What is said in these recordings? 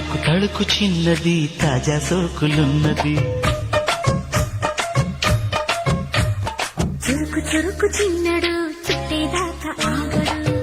తళుకు తళుకు చిన్నది తాజా సోకులున్నది చురుకు చురుకు చిన్నడు చుట్టేదాకా ఆగడు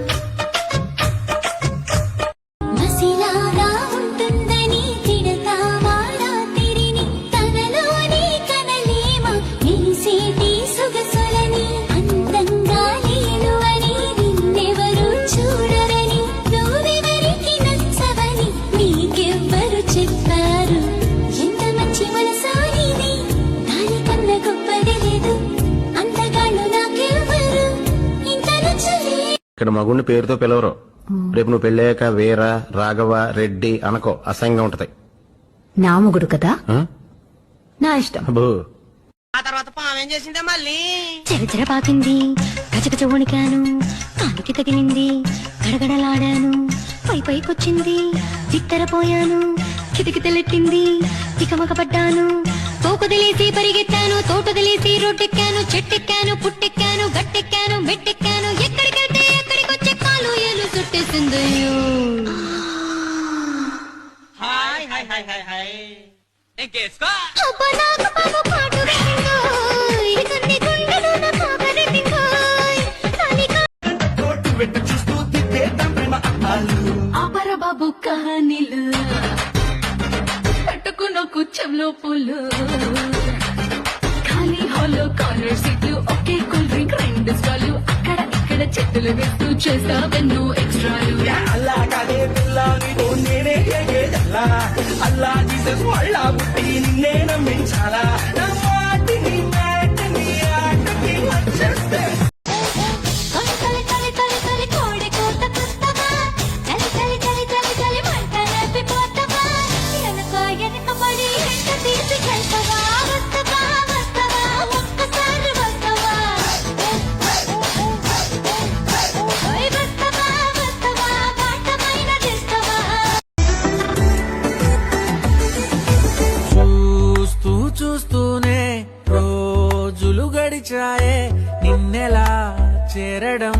మసిలాగా ఉంటుందని తిడతావా రాత్రిని తనలోని కనలేమ నిలిసేటి సొగసులని అందంగా లేను అని నిన్నెవరు చూడరని నువ్వెవరికి నచ్చవని నీకెవ్వరు చెప్పారు ఎంత మంచి మనసానిది దానికన్నా గొప్పది లేదు ఇక్కడ మగుడిని పేరుతో పిలవరు. రేపు నువ్వు పెళ్ళాక వీర రాఘవ రెడ్డి అనకో, అసహ్యంగా ఉంటది. నా మొగుడు కదా నా ఇష్టం. ఆ తర్వాత పామేం చేసిందే మళ్ళీ చెరచెర పాకింది గజగజ వణికాను కాలుకి తగిలింది గడగడలాడాను పై పైకొచ్చింది తిత్తరపోయాను కిటకితలెట్టింది తికమకపడ్డాను తోకుదిలేసి పరిగెత్తాను తోటదిలేసి రోడ్డెక్కాను చెట్టెక్కాను పుట్టెక్కాను గట్టెక్కాను మెట్టెక్కాను ఎక్కడికెళ్తే ఎక్కడికొచ్చే కాలు ఏలు చుట్టేసిందయ్యో హాయ్ హాయ్ హాయ్ హాయ్ హాయ్ ఇంకేసుకో బాబు కహానీలు పట్టుకున్న కుచ్చంలో పూలు ఖాళీ హాల్లో కార్నర్ సీట్లు ఒకే కూల్ డ్రింక్ రెండు స్టాలు అక్కడ ఇక్కడ చెట్టులు వేస్తూ చేస్తావెన్నో ఎక్స్ట్రాలు అల్లా జీసస్ వాళ్ళ బుట్టి నిన్నే నమ్మించాలా చూస్తూనే రోజులు గడిచాయే నిన్నెలా చేరడం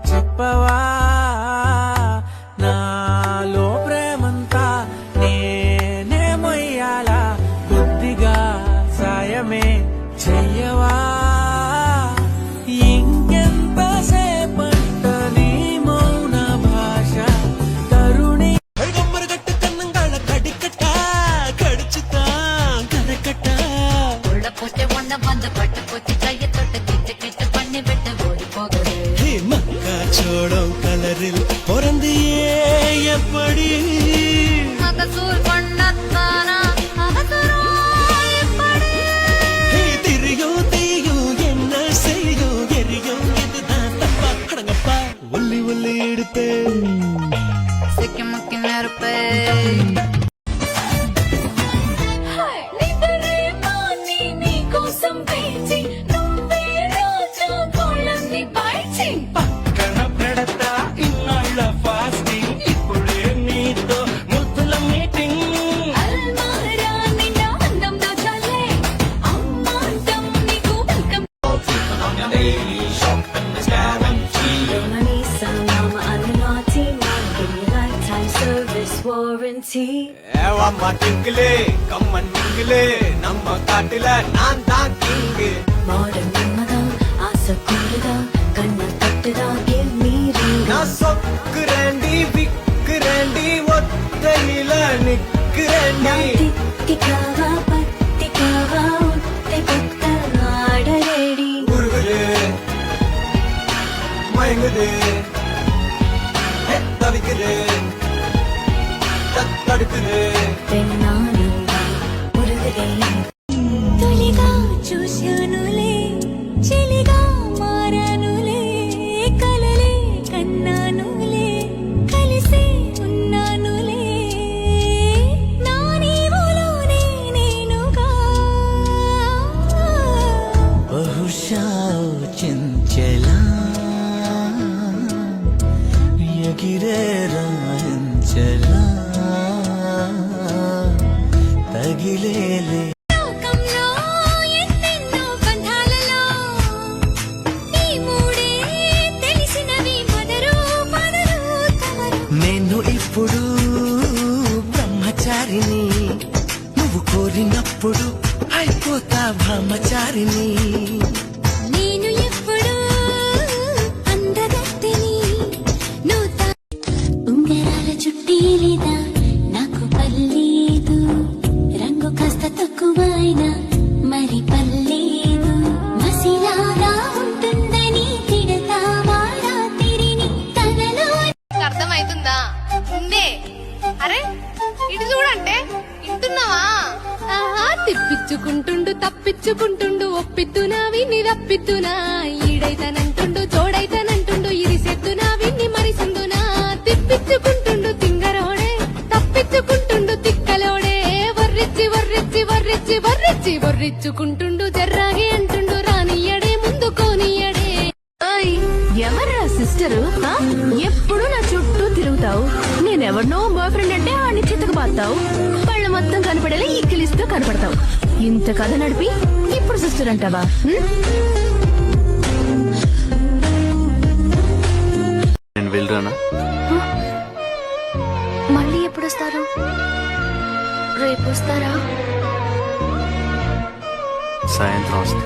చెప్పవా నాలో ప్రేమంతా నేనే మొయ్యాలా కొద్దిగా సాయమే చెయ్యవా ఇంకెంత సేపంట నీ మౌన భాష తరుణి గట్టు కన్నంగాళ్ళ కడికట్ట కడుచుతా పోతే వంద వంద పట్టుకొచ్చి కయ్య తొట్ట కిట్ట కిట్ట పన్ని పెట్ట ఓడిపోగలే மக்காச்சோளம் கலரில் பிறந்து எப்படி மகசூல் பண்ணத்தானா திரியும் தீயும் என்ன செய்யும் எரியும் இதுதான் தப்பா அடங்கப்பா ஒல்லி ஒல்லி எடுப்பேன் சிக்கி முக்கி நெருப்பே పక్కన పెడతా ఇన్నాళ్ళ ఫాస్టింగ్ ఇప్పుడే నీతో ముద్దుల మీటింగ్ ஏவாம்மா டிங்கிலே கம்மன் மிங்கிலே நம்ம காட்டுல நான் தான் கிங்கு நான் சொக்குறேண்டி விக்குறேண்டி ஒத்தையில நிக்குறேண்டி உருகுது மயங்குது தவிக்குது தடுக்குது తొలిగా చూశానులే చెలిగా మారానులే కలలే కన్నానులే కలిసే ఉన్నానులే నా నీవులోనే నేనుగా బహుశా చించలా ఎగిరే రాంచలా తగిలేలే నేను ఇప్పుడు బ్రహ్మచారి కోరినప్పుడు అయిపోతా బ్రహ్మచారిని నేను ఎప్పుడు అందగత్తెని నువ్వు ఉంగరాల చుట్టి లేదా నాకు పర్లేదు రంగు కాస్త తక్కువైనా మరి పర్లేదు మసిలాగా ఉంటుందని తిడతావా రాత్రిని తనలో అర్థమైతుందా ఉందే అరే ఇటు చూడంటే వింటున్నావా ఆహా తిప్పించుకుంటుండు తప్పించుకుంటుండు ఒప్పిద్దునా విన్ని రప్పిద్దునా ఈడైతనంటుండు జోడైతనంటుండు ఇరిసెద్దునా విన్ని మరిసిందునా తిప్పించుకుంటుండు తింగరోడే తప్పించుకుంటుండు తిక్కలోడే వర్రిచ్చి వర్రిచ్చి వర్రిచ్చి వర్రిచ్చి వర్రిచ్చుకుంటుండు జర్రాగి అంటుండు రానియ్యడే ముందు కోనియ్యడే ఎవర్రా సిస్టరు ఎప్పుడు నా చుట్టూ తిరుగుతావు నేనెవరినో బాయ్ ఫ్రెండ్ అంటే వాడిని చిత్తకు బాతావు పళ్ళ మొత్తం కనపడేలా ఇక్కిలిస్తూ కనపడతావు ఇంత కథ నడిపి ఇప్పుడు సిస్టర్ అంటావా నేను వెళ్ళరానా? మళ్ళీ ఎప్పుడు వస్తారు రేపు వస్తారా సాయంత్రం వస్తా.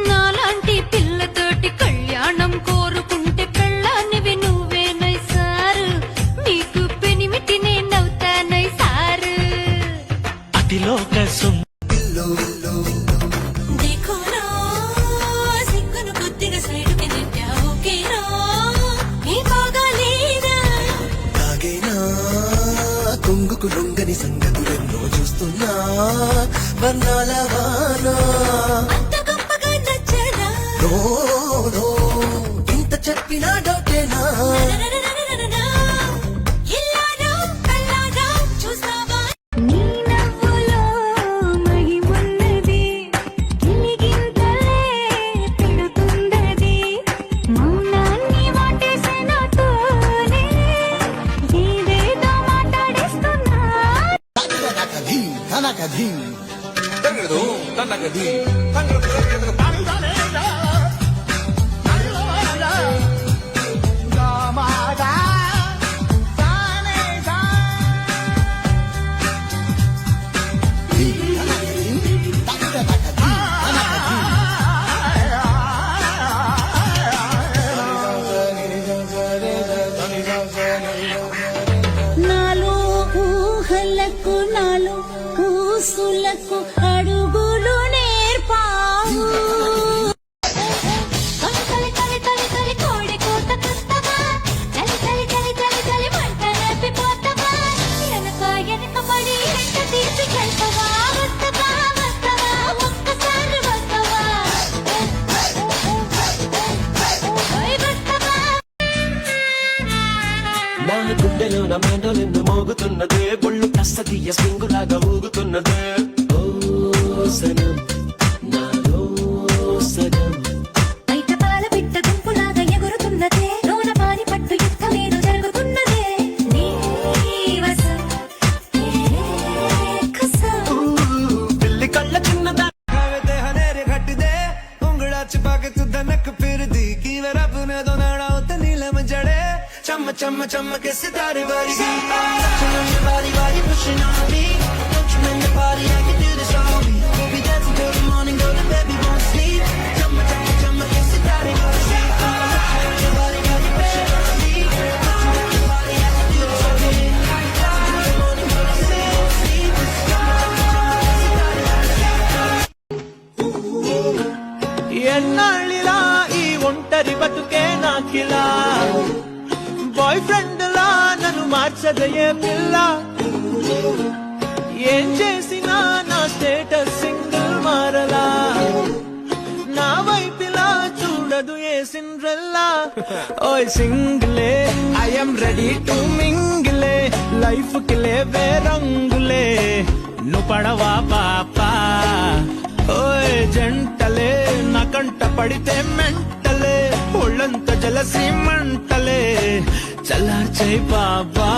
నాలాంటి పిల్లతోటి కళ్యాణం కోరుకుంటే పెళ్ళానివి నువ్వేనై సారు నీకు పెనిమిటి నేనవుతానై సారు అతిలోక సొమ్ము देखोरा సిక్కును కొద్దిగా సైడ్కి నెట్టా ఓకేరా ఏ బాగాలేదా తాగేనా కొంగుకు లొంగని సంగతులెన్నో చూస్తున్నా వర్ణాల వానా అంత గొప్పగా నచ్చనా నో, నో, ఇంత చెప్పినా డౌటేనా ఇల్లారా కల్లారా చూస్తావా నీ నవ్వులో మహిమున్నది గిలిగింతలే పెడుతున్నది మౌనాన్ని వాటేసినతోనే ఏదేదో మాట్లాడేస్తున్నా నాలో ఊహలకు నాలో ఊసులకు అడుగులు నేర్పావు తలి తలి తలి తలి కోడి కోత కస్తమా చలి చలి చలి చలి చలి మంట నప్పిపోతావా వెనక వెనక పడి వెంట తీసుకెళ్తావా వస్తావా వస్తావా ఒక్కసారి వస్తావా వస్తావా నా గుండెలో నా మెండోలెన్ను మోగుతున్నదే బొళ్ళు కస్తీయ స్ప్రింగులాగా ఊగుతున్నదే ఓ సనం నాలో సగం బయట పాల పిట్ట గుంపులాగా ఎగురుతున్నదే లోన పాని పట్టు యుద్ధమేదో జరుగుతున్నదే నీ వసం పిల్లి కళ్ళ చిన్నదా హనేరే घटदे उंगड़ा छिपा के तू धनक फिर दी की वे रब ने दो नाड़ा उत नीलम जड़े चम चम चम के सितारे बारी बारी बारी pushing on me don't you in the party I can do this all week we'll be dancing till the morning go the baby won't sleep chum chum chum के सितारे बारी बारी बारी pushing on me don't you in the party I can do this all week till the morning go the baby won't sleep ఎన్నాళ్ళిలా ఈ ఒంటరి బతుకే నాకిలా boy friend లా నన్ను మార్చదయే పిల్ల ఏం చేసినా నా స్టేటస్ సింగిల్ మారలా నా వైపిలా చూడదు ఏ సిండ్రెల్లా ఓయ్ సింగిలే ఐఎమ్ రెడీ టు మింగిలే లైఫ్ కి లేవే రంగులే నువ్వు పడవా పాపా ఓయ్ జంటలే నా కంట పడితే మెంటలే ఒళ్ళంత జలసి మంటలే చల్లార్చై బాబా